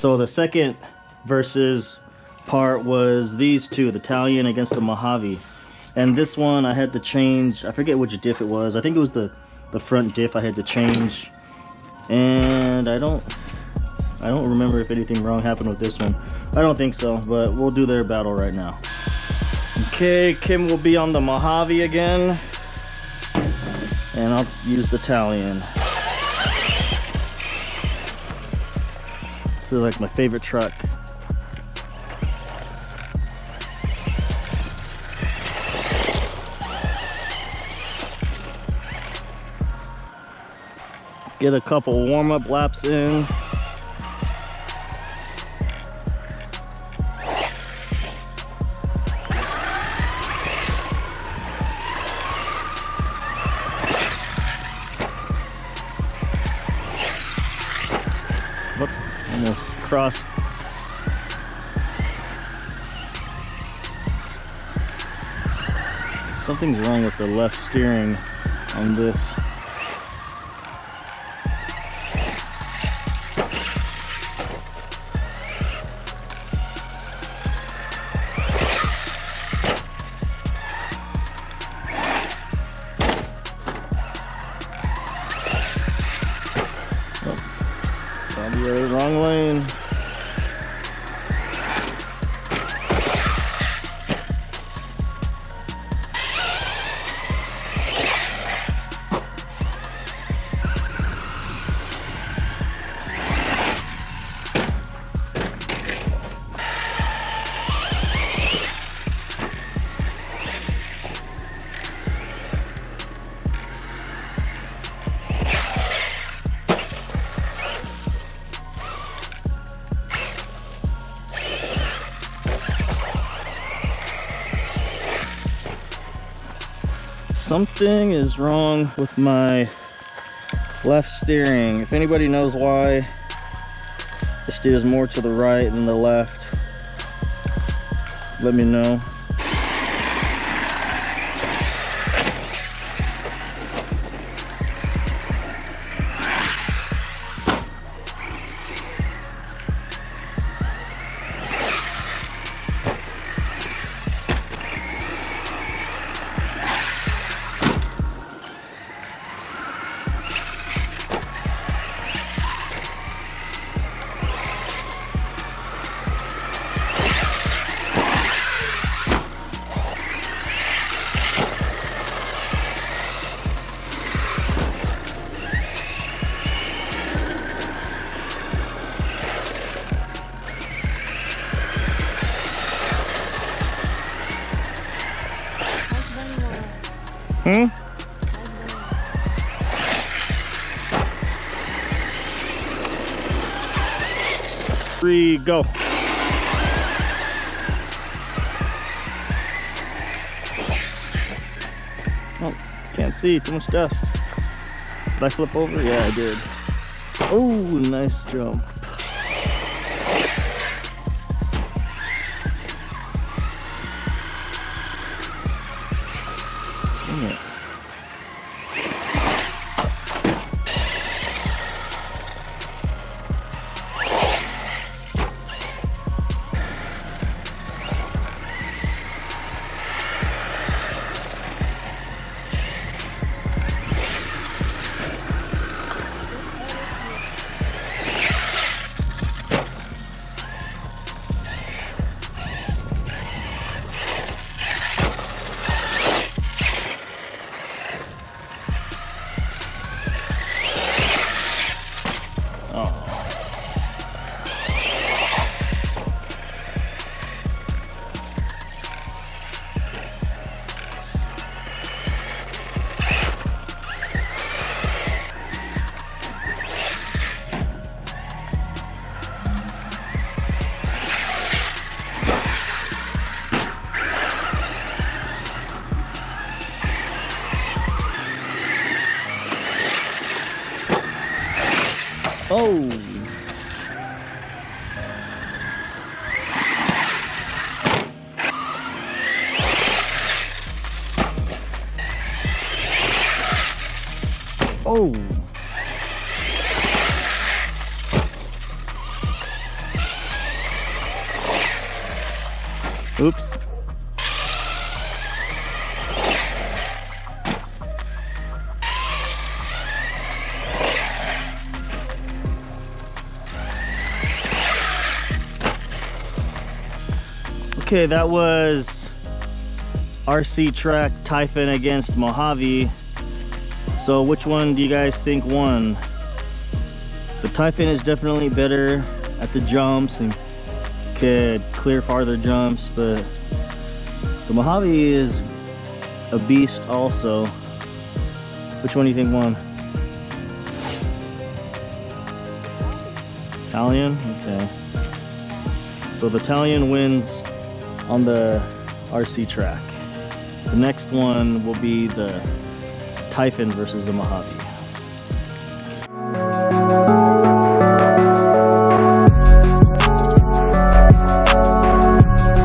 So the second versus part was these two, the Talion against the Mojave. And this one I had to change, I forget which diff it was. I think it was the front diff I had to change. And I don't remember if anything wrong happened with this one. I don't think so, but we'll do their battle right now. Okay, Kim will be on the Mojave again. And I'll use the Talion. This is like my favorite truck. Get a couple warm-up laps in. Whoop, almost crossed. Something's wrong with the left steering on this. Wrong lane. Something is wrong with my left steering. If anybody knows why it steers more to the right than the left, let me know. Three, go. Oh, can't see, too much dust. Did I flip over? Yeah, I did. Oh, nice jump. Dang it. Oops. Okay, that was RC track Typhon against Mojave. So which one do you guys think won? The Typhon is definitely better at the jumps and could clear farther jumps, but the Mojave is a beast also. Which one do you think won? Talion? Okay. So the Talion wins on the RC track. The next one will be the Typhon versus the Mojave.